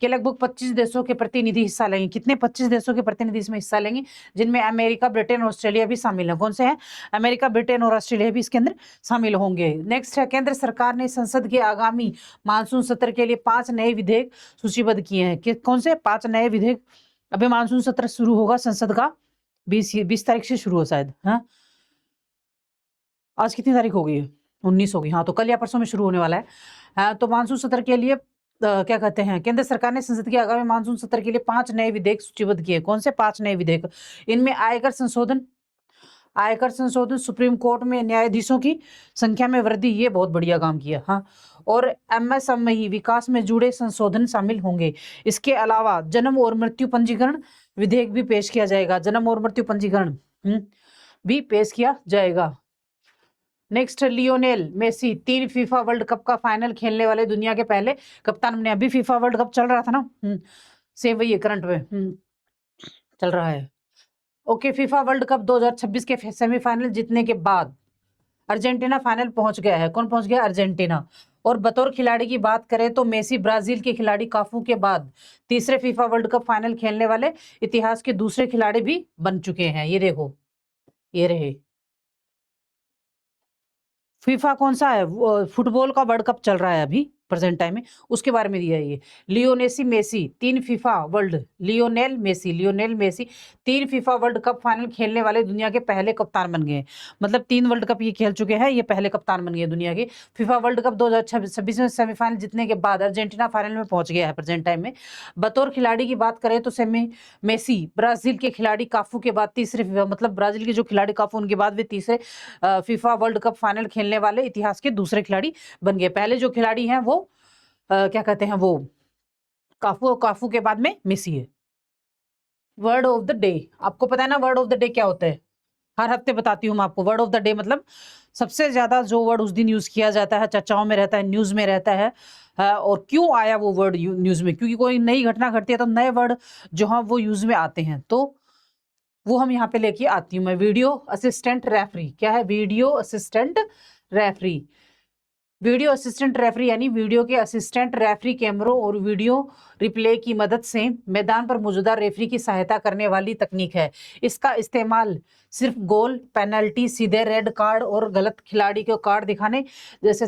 के लगभग 25 देशों के प्रतिनिधि हिस्सा लेंगे। कितने? 25 देशों के प्रतिनिधि इसमें हिस्सा लेंगे, जिनमें अमेरिका, ब्रिटेन और ऑस्ट्रेलिया भी शामिल है। कौन से हैं? अमेरिका, ब्रिटेन और ऑस्ट्रेलिया भी इसके अंदर शामिल होंगे। नेक्स्ट है, केंद्र सरकार ने संसद के आगामी मानसून सत्र के लिए 5 नए विधेयक सूचीबद्ध किए हैं। कौन से 5 नए विधेयक? अभी मानसून सत्र शुरू होगा संसद का 20 तारीख से शुरू हो शायद। हाँ, आज कितनी तारीख हो गई है? 19 हो गई। हाँ, तो कल या परसों में शुरू होने वाला है। हाँ, तो मानसून सत्र के लिए क्या कहते हैं, केंद्र सरकार ने संसद के आगामी मानसून सत्र के लिए 5 नए विधेयक सूचीबद्ध किए। कौन से 5 नए विधेयक? इनमें आयकर संशोधन, सुप्रीम कोर्ट में न्यायाधीशों की संख्या में वृद्धि, ये बहुत बढ़िया काम किया। हाँ, और एमएसएमई विकास में जुड़े संशोधन शामिल होंगे। इसके अलावा जन्म और मृत्यु पंजीकरण विधेयक भी पेश किया जाएगा। जन्म और मृत्यु पंजीकरण भी पेश किया जाएगा। Next, Lionel Messi 3 FIFA World Cup का फाइनल खेलने वाले दुनिया के पहले कप्तान बने। अभी फीफा वर्ल्ड कप चल रहा था ना, सेम वही है, करंट में चल रहा है। ओके, फीफा वर्ल्ड कप 2026 के सेमीफाइनल जीतने के बाद अर्जेंटीना फाइनल पहुंच गया है। कौन पहुंच गया? अर्जेंटीना। और बतौर खिलाड़ी की बात करें तो मेसी ब्राजील के खिलाड़ी काफू के बाद तीसरे फीफा वर्ल्ड कप फाइनल खेलने वाले इतिहास के दूसरे खिलाड़ी भी बन चुके हैं। ये देखो, ये रहे। फीफा कौन सा है? फुटबॉल का वर्ल्ड कप चल रहा है अभी प्रेजेंट टाइम में, उसके बारे में दिया है ये। Lionel Messi 3 FIFA World Cup final खेलने वाले दुनिया के पहले कप्तान बन गए। मतलब 3 वर्ल्ड कप ये खेल चुके हैं, ये पहले कप्तान बन गए दुनिया के। फीफा वर्ल्ड कप 2026 में सेमीफाइनल जीतने के बाद अर्जेंटीना फाइनल में पहुंच गया है प्रेजेंट टाइम में। बतौर खिलाड़ी की बात करें तो मेसी ब्राजील के खिलाड़ी काफू के बाद तीसरे, मतलब ब्राजील के जो खिलाड़ी काफू, उनके बाद वे तीसरे फीफा वर्ल्ड कप फाइनल खेलने वाले इतिहास के दूसरे खिलाड़ी बन गए। पहले जो खिलाड़ी हैं वो क्या कहते हैं, वो काफू के बाद में मेसी है। वर्ड ऑफ द डे, आपको पता है ना वर्ड ऑफ द डे क्या होता है? हर हफ्ते बताती हूँ मैं आपको। वर्ड ऑफ द डे मतलब सबसे ज्यादा जो वर्ड उस दिन यूज किया जाता है, चर्चाओं में रहता है, न्यूज में रहता है। और क्यों आया वो वर्ड न्यूज में? क्योंकि कोई नई घटना घटती है तो नए वर्ड जो है वो यूज में आते हैं, तो वो हम यहाँ पे लेके आती हूँ मैं। वीडियो असिस्टेंट रेफरी, क्या है? वीडियो असिस्टेंट रेफरी यानी वीडियो के असिस्टेंट रेफरी कैमरों और वीडियो रिप्ले की मदद से मैदान पर मौजूदा रेफरी की सहायता करने वाली तकनीक है। इसका इस्तेमाल सिर्फ गोल, पेनल्टी, सीधे रेड कार्ड और गलत खिलाड़ी को कार्ड दिखाने जैसे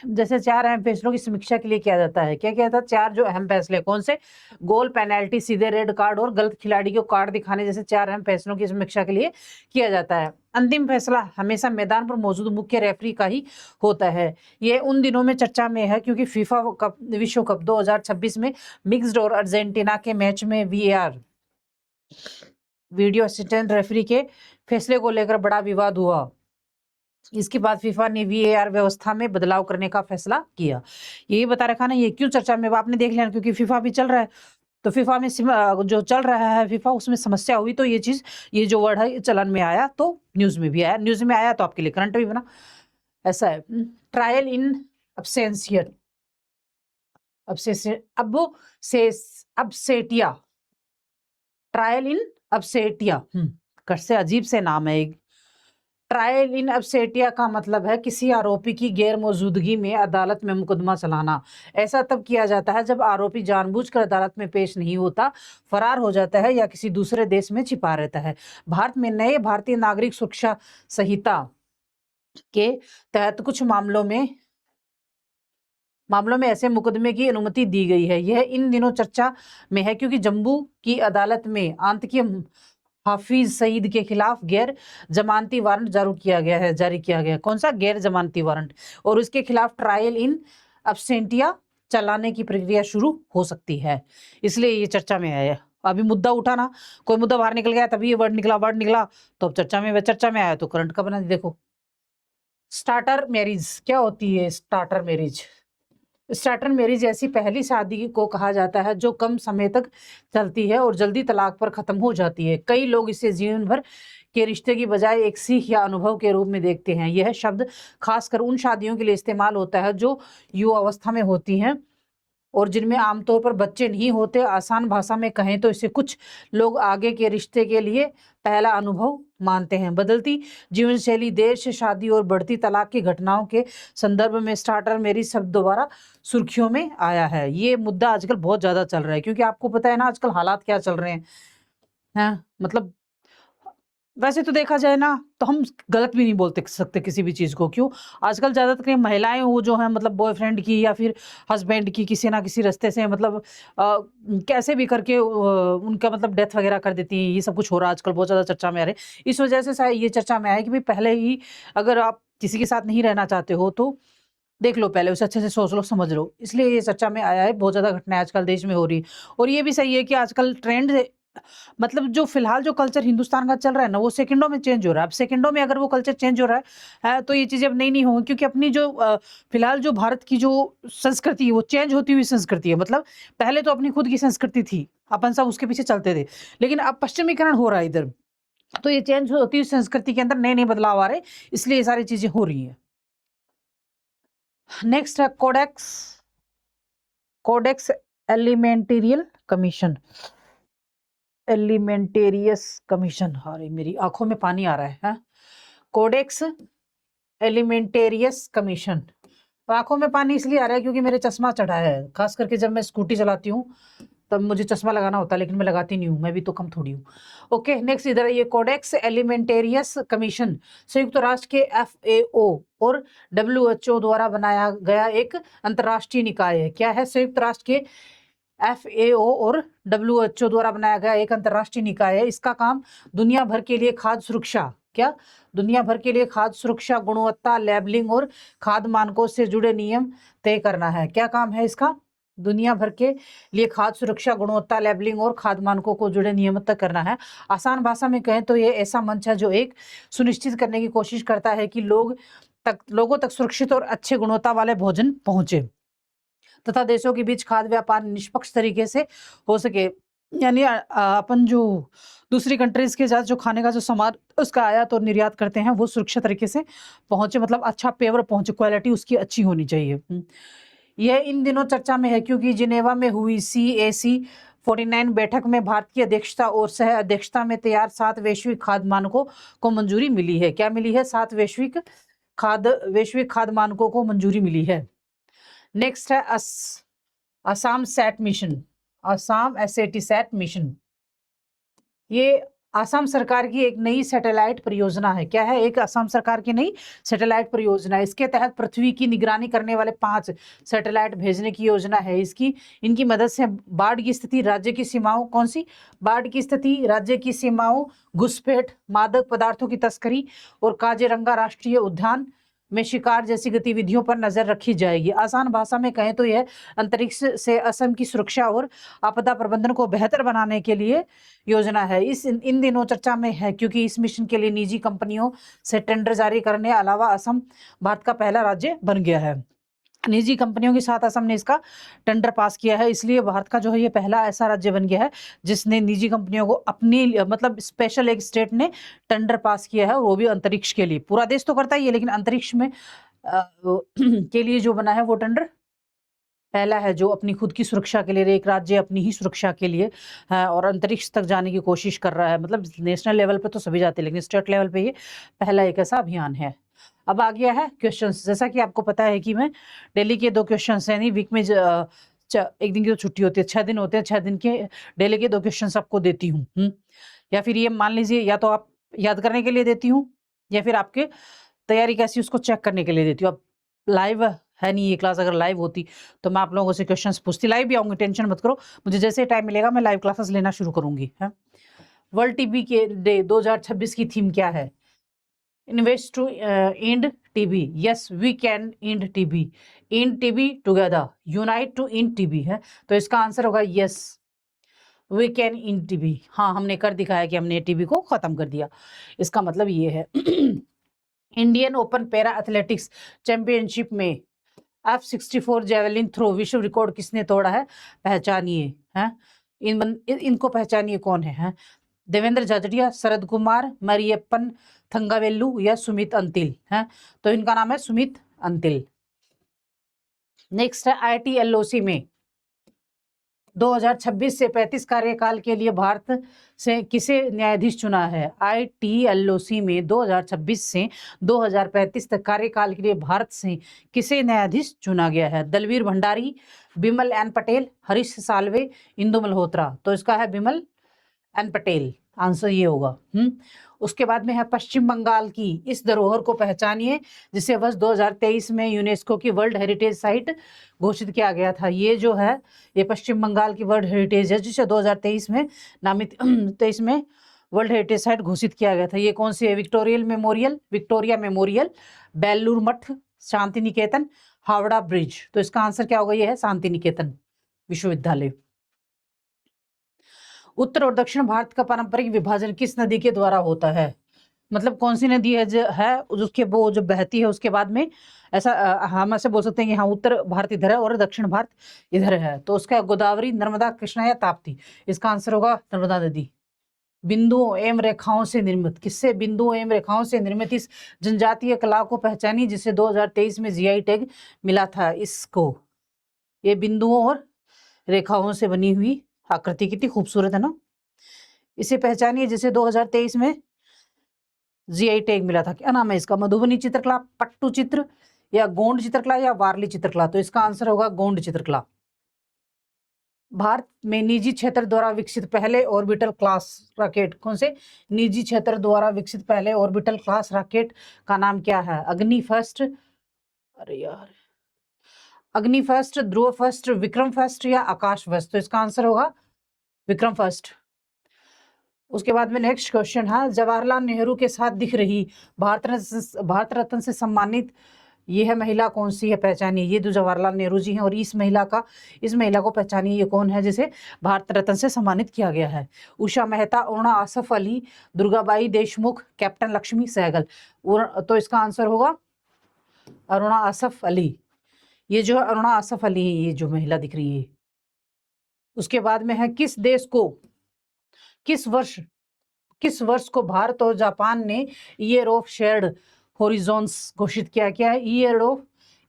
जैसे 4 अहम फैसलों की समीक्षा के लिए किया जाता है। क्या किया जाता है? 4 जो अहम फैसले, कौन से? गोल, पेनल्टी, सीधे रेड कार्ड और गलत खिलाड़ी को कार्ड दिखाने जैसे 4 अहम फैसलों की समीक्षा के लिए किया जाता है। अंतिम फैसला हमेशा मैदान पर मौजूद मुख्य रेफरी का ही होता है। ये उन दिनों में चर्चा में है क्योंकि फीफा कप विश्व कप 2026 में मिक्स्ड और अर्जेंटीना के मैच में वीएआर, वीडियो असिस्टेंट रेफरी के फैसले को लेकर बड़ा विवाद हुआ। इसके बाद फीफा ने वीएआर व्यवस्था में बदलाव करने का फैसला किया। यही बता रखा ना, ये क्यों चर्चा में, आपने देख लिया, क्योंकि फीफा भी चल रहा है, तो फीफा में जो चल रहा है फीफा, उसमें समस्या हुई तो ये चीज, ये जो वर्ड है चलन में आया, तो न्यूज में भी आया। न्यूज में आया तो आपके लिए करंट भी बना। ऐसा है। ट्रायल इन अब्सेंटिया, ट्रायल इन अब्सेटिया, कैसे अजीब से नाम है। ट्रायल इन अब्सेटिया का मतलब है किसी आरोपी की गैर मौजूदगी में अदालत में मुकदमा चलाना। ऐसा तब किया जाता है जब आरोपी जानबूझकर अदालत में पेश नहीं होता, फरार हो जाता है या किसी दूसरे देश में छिपा रहता है। भारत में नए भारतीय नागरिक सुरक्षा संहिता के तहत कुछ मामलों में ऐसे मुकदमे की अनुमति दी गई है। यह इन दिनों चर्चा में है क्योंकि जम्मू की अदालत में आतंकी हाफिज सईद के खिलाफ गैर जमानती वारंट जारी किया गया। कौन सा? गैर जमानती वारंट। और उसके खिलाफ ट्रायल इन अब्सेंटिया चलाने की प्रक्रिया शुरू हो सकती है, इसलिए ये चर्चा में आया। अभी मुद्दा उठा ना, कोई मुद्दा बाहर निकल गया तभी ये वर्ड निकला तो अब चर्चा में आया तो करंट का बना। देखो स्टार्टर मैरिज क्या होती है? स्टार्टर मैरिज, स्टार्टर मैरिज ऐसी पहली शादी को कहा जाता है जो कम समय तक चलती है और जल्दी तलाक पर खत्म हो जाती है। कई लोग इसे जीवन भर के रिश्ते की बजाय एक सीख या अनुभव के रूप में देखते हैं। यह शब्द खासकर उन शादियों के लिए इस्तेमाल होता है जो युवा अवस्था में होती हैं और जिनमें आमतौर पर बच्चे नहीं होते। आसान भाषा में कहें तो इसे कुछ लोग आगे के रिश्ते के लिए पहला अनुभव मानते हैं। बदलती जीवन शैली, देर से शादी और बढ़ती तलाक की घटनाओं के संदर्भ में स्टार्टर मैरिज शब्द दोबारा सुर्खियों में आया है। ये मुद्दा आजकल बहुत ज़्यादा चल रहा है क्योंकि आपको पता है ना आजकल हालात क्या चल रहे हैं। मतलब वैसे तो देखा जाए ना तो हम गलत भी नहीं बोलते सकते किसी भी चीज़ को। क्यों? आजकल ज़्यादातर महिलाएं वो जो है मतलब बॉयफ्रेंड की या फिर हस्बैंड की किसी ना किसी रास्ते से मतलब कैसे भी करके उनका मतलब डेथ वगैरह कर देती हैं। ये सब कुछ हो रहा है आजकल, बहुत ज़्यादा चर्चा में आ रहे हैं। इस वजह से शायद ये चर्चा में आया कि भाई पहले ही अगर आप किसी के साथ नहीं रहना चाहते हो तो देख लो, पहले उसे अच्छे से सोच लो, समझ लो। इसलिए ये चर्चा में आया है। बहुत ज़्यादा घटनाएं आजकल देश में हो रही है और ये भी सही है कि आजकल ट्रेंड मतलब जो फिलहाल जो कल्चर हिंदुस्तान का चल रहा है ना वो सेकंडों में चेंज हो रहा है। अब सेकंडों में अगर वो कल्चर चेंज हो रहा है तो ये चीज़ें अब नई नहीं होंगी क्योंकि अपनी जो फिलहाल जो भारत की जो संस्कृति है वो चेंज होती हुई संस्कृति है। मतलब पहले तो अपनी खुद की संस्कृति थी, अपन सब उसके पीछे चलते थे, लेकिन अब पश्चिमीकरण हो रहा है इधर, तो ये चेंज होती हुई संस्कृति के अंदर नए नए बदलाव आ रहे हैं, इसलिए ये सारी चीजें हो रही है। नेक्स्ट है codex, codex एलिमेंटेरियल commission, Alimentarius commission. अरे मेरी आंखों में पानी आ रहा है। कोडेक्स एलिमेंटेरियस कमीशन, आंखों में पानी इसलिए आ रहा है क्योंकि मेरे चश्मा चढ़ा है, खास करके जब मैं स्कूटी चलाती हूँ तब मुझे चश्मा लगाना होता है, लेकिन मैं लगाती नहीं हूँ, मैं भी तो कम थोड़ी हूँ। ओके नेक्स्ट इधर ये कोडेक्स एलिमेंटेरियस कमीशन संयुक्त राष्ट्र के FAO और WHO द्वारा बनाया गया एक अंतर्राष्ट्रीय निकाय है। क्या है? संयुक्त राष्ट्र के FAO और WHO द्वारा बनाया गया एक अंतर्राष्ट्रीय निकाय है। इसका काम दुनिया भर के लिए खाद्य सुरक्षा, क्या दुनिया भर के लिए खाद्य सुरक्षा, गुणवत्ता, लेबलिंग और खाद्य मानकों से जुड़े नियम तय करना है। क्या काम है इसका? दुनिया भर के लिए खाद्य सुरक्षा, गुणवत्ता, लेबलिंग और खाद्य मानकों को जुड़े नियम तय करना है। आसान भाषा में कहें तो ये ऐसा मंच है जो एक सुनिश्चित करने की कोशिश करता है कि लोगों तक सुरक्षित और अच्छे गुणवत्ता वाले भोजन पहुंचे तथा देशों के बीच खाद्य व्यापार निष्पक्ष तरीके से हो सके। यानी अपन जो दूसरी कंट्रीज के साथ जो खाने का जो सामान उसका आयात और निर्यात करते हैं वो सुरक्षित तरीके से पहुंचे, मतलब अच्छा पेवर पहुंचे, क्वालिटी उसकी अच्छी होनी चाहिए। यह इन दिनों चर्चा में है क्योंकि जिनेवा में हुई CAC 49 बैठक में भारत की अध्यक्षता और सह अध्यक्षता में तैयार 7 वैश्विक खाद्य मानकों को मंजूरी मिली है। क्या मिली है? 7 वैश्विक खाद्य मानकों को मंजूरी मिली है। नेक्स्ट है Assam SAT mission, Assam SAT SAT mission. ये असम सरकार की एक नई सैटेलाइट परियोजना है। क्या है? एक असम सरकार की नई सैटेलाइट परियोजना है। इसके तहत पृथ्वी की निगरानी करने वाले 5 सैटेलाइट भेजने की योजना है। इनकी मदद से बाढ़ की स्थिति, राज्य की सीमाओं, कौन सी बाढ़ की स्थिति, राज्य की सीमाओं, घुसपैठ, मादक पदार्थों की तस्करी और काजीरंगा राष्ट्रीय उद्यान में शिकार जैसी गतिविधियों पर नजर रखी जाएगी। आसान भाषा में कहें तो यह अंतरिक्ष से असम की सुरक्षा और आपदा प्रबंधन को बेहतर बनाने के लिए योजना है। इन दिनों चर्चा में है क्योंकि इस मिशन के लिए निजी कंपनियों से टेंडर जारी करने अलावा असम भारत का पहला राज्य बन गया है। निजी कंपनियों के साथ असम ने इसका टेंडर पास किया है, इसलिए भारत का जो है ये पहला ऐसा राज्य बन गया है जिसने निजी कंपनियों को अपनी मतलब स्पेशल एक स्टेट ने टेंडर पास किया है, और वो भी अंतरिक्ष के लिए। पूरा देश तो करता ही है लेकिन अंतरिक्ष में के लिए जो बना है वो टेंडर पहला है जो अपनी खुद की सुरक्षा के लिए, एक राज्य अपनी ही सुरक्षा के लिए है और अंतरिक्ष तक जाने की कोशिश कर रहा है। मतलब नेशनल लेवल पे तो सभी जाते हैं लेकिन स्टेट लेवल पे ये पहला एक ऐसा अभियान है। अब आ गया है क्वेश्चंस। जैसा कि आपको पता है कि मैं डेली के 2 क्वेश्चंस है, नहीं वीक में एक दिन की तो छुट्टी होती है, 6 दिन होते हैं, 6 दिन के डेली के 2 क्वेश्चंस आपको देती हूँ। या फिर ये मान लीजिए या तो आप याद करने के लिए देती हूँ या फिर आपके तैयारी कैसी उसको चेक करने के लिए देती हूँ। अब लाइव है नहीं ये क्लास, अगर लाइव होती तो मैं आप लोगों से क्वेश्चंस पूछती। लाइव भी आऊंगी, टेंशन मत करो, मुझे जैसे टाइम मिलेगा मैं लाइव क्लासेस लेना शुरू करूंगी। वर्ल्ड TB के डे 2026 की थीम क्या है? Invest to end TB. Yes, we can end TB. End TB together. Unite to end TB है, तो इसका आंसर होगा yes, we can end TB. हाँ, हमने कर दिखाया कि हमने TB को खत्म कर दिया, इसका मतलब ये है। Indian open para athletics championship में F64 जेवलिन थ्रो विश्व रिकॉर्ड किसने तोड़ा है? पहचानिए हैं, इनको पहचानिए कौन है? देवेंद्र झाझड़िया, शरद कुमार, मरियप्पन थंगावेलु या सुमित अंतिल हैं, तो इनका नाम है सुमित अंतिल। नेक्स्ट है ITLOC में 2026 से 35 कार्यकाल के लिए भारत से किसे न्यायाधीश चुना है? ITLOC में 2026 से 2035 तक कार्यकाल के लिए भारत से किसे न्यायाधीश चुना गया है? दलवीर भंडारी, बिमल एन पटेल, हरीश साल्वे, इंदु मल्होत्रा, तो इसका है बिमल एन पटेल, आंसर ये होगा। उसके बाद में है पश्चिम बंगाल की इस धरोहर को पहचानिए जिसे वर्ष 2023 में यूनेस्को की वर्ल्ड हेरिटेज साइट घोषित किया गया था। ये जो है ये पश्चिम बंगाल की वर्ल्ड हेरिटेज है जिसे 2023 में नामित 23 में वर्ल्ड हेरिटेज साइट घोषित किया गया था। ये कौन सी है? Victoria memorial, Belur Math, Shanti Niketan, Howrah bridge, तो इसका आंसर क्या होगा? ये है शांति निकेतन विश्वविद्यालय। उत्तर और दक्षिण भारत का पारंपरिक विभाजन किस नदी के द्वारा होता है? मतलब कौन सी नदी है उसके वो जो बहती है उसके बाद में ऐसा हम ऐसे बोल सकते हैं कि हाँ उत्तर भारत इधर है और दक्षिण भारत इधर है, तो उसका गोदावरी, नर्मदा, कृष्णा या ताप्ती, इसका आंसर होगा नर्मदा नदी। बिंदुओं एवं रेखाओं से निर्मित, किससे? बिंदुओं एवं रेखाओं से निर्मित इस जनजातीय कला को पहचानी जिसे 2023 में GI टैग मिला था। इसको, ये बिंदुओं और रेखाओं से बनी हुई आकृति कितनी खूबसूरत है ना, इसे पहचानिए जिसे 2023 में GI टैग मिला था। क्या नाम है इसका? मधुबनी चित्रकला, पट्टू चित्र या गोंड चित्रकला या वारली चित्रकला, तो इसका आंसर होगा गोंड चित्रकला। भारत में निजी क्षेत्र द्वारा विकसित पहले ऑर्बिटल क्लास रॉकेट कौन से? निजी क्षेत्र द्वारा विकसित पहले ऑर्बिटल क्लास रॉकेट का नाम क्या है? अग्नि फर्स्ट, अरे यार, अग्नि फर्स्ट, ध्रुव फर्स्ट, विक्रम फर्स्ट या आकाश फर्स्ट, तो इसका आंसर होगा विक्रम फर्स्ट। उसके बाद में नेक्स्ट क्वेश्चन है, जवाहरलाल नेहरू के साथ दिख रही भारत रत्न से सम्मानित ये है महिला कौन सी है? पहचानिए। ये जो जवाहरलाल नेहरू जी हैं और इस महिला को पहचानिए, ये कौन है जिसे भारत रत्न से सम्मानित किया गया है? उषा मेहता, अरुणा आसफ अली, दुर्गाबाई देशमुख, कैप्टन लक्ष्मी सहगल, तो इसका आंसर होगा अरुणा आसफ अली। ये जो है अरुणा आसफ अली है, ये जो महिला दिख रही है। उसके बाद में है किस देश को किस वर्ष को भारत और जापान ने ईयर ऑफ शेयर्ड हॉरिजॉन्स घोषित किया? क्या है?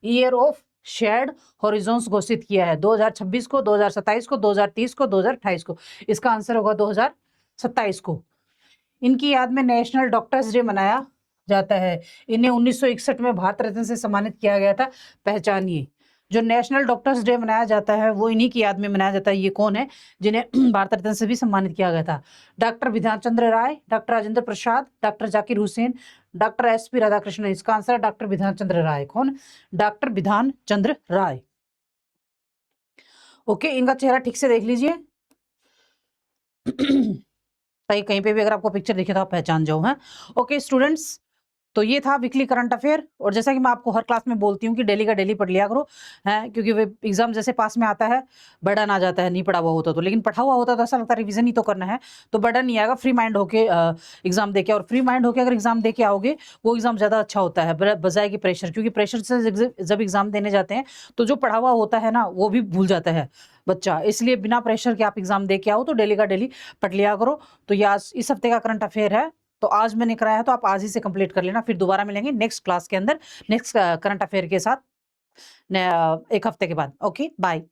ईयर ऑफ शेयर्ड हॉरिजॉन्स घोषित किया है 2026 को, 2027 को, 2030 को, 2028 को, इसका आंसर होगा 2027 को। इनकी याद में नेशनल डॉक्टर्स डे मनाया जाता है। इन्हें 1961 में भारत रत्न से सम्मानित किया गया था। पहचानिए। जो नेशनल डॉक्टर्स डे मनाया जाता है वो इन्हीं की याद में मनाया जाता है। ये कौन है जिन्हें भारत रत्न से भी सम्मानित किया गया था? Doctor Bidhan Chandra Roy, doctor Rajendra Prasad, doctor Zakir Hussain, doctor SP Radhakrishnan, इसका आंसर है डॉक्टर विधान चंद्र राय। कौन? डॉक्टर विधान चंद्र राय। ओके, इनका चेहरा ठीक से देख लीजिए, कहीं पे भी अगर आपको पिक्चर दिखे तो आप पहचान जाओ। है ओके स्टूडेंट्स, तो ये था वीकली करंट अफेयर। और जैसा कि मैं आपको हर क्लास में बोलती हूँ कि डेली का डेली पढ़ लिया करो, है क्योंकि वे एग्जाम जैसे पास में आता है बर्डन आ जाता है नहीं पढ़ा हुआ होता तो, लेकिन पढ़ा हुआ होता तो ऐसा लगता है रिवीजन ही तो करना है, तो बर्डन नहीं आएगा। फ्री माइंड होके एग्जाम देके, और फ्री माइंड होके अगर एग्जाम देके आओगे वो एग्जाम ज़्यादा अच्छा होता है बजाय कि प्रेशर, क्योंकि प्रेशर से जब एग्जाम देने जाते हैं तो जो पढ़ा हुआ होता है ना वो भी भूल जाता है बच्चा, इसलिए बिना प्रेशर के आप एग्जाम दे के आओ तो डेली का डेली पढ़ लिया करो। तो ये आज इस हफ्ते का करंट अफेयर है, तो आज मैंने कराया है तो आप आज ही से कंप्लीट कर लेना, फिर दोबारा मिलेंगे नेक्स्ट क्लास के अंदर नेक्स्ट करंट अफेयर के साथ एक हफ्ते के बाद। Okay bye.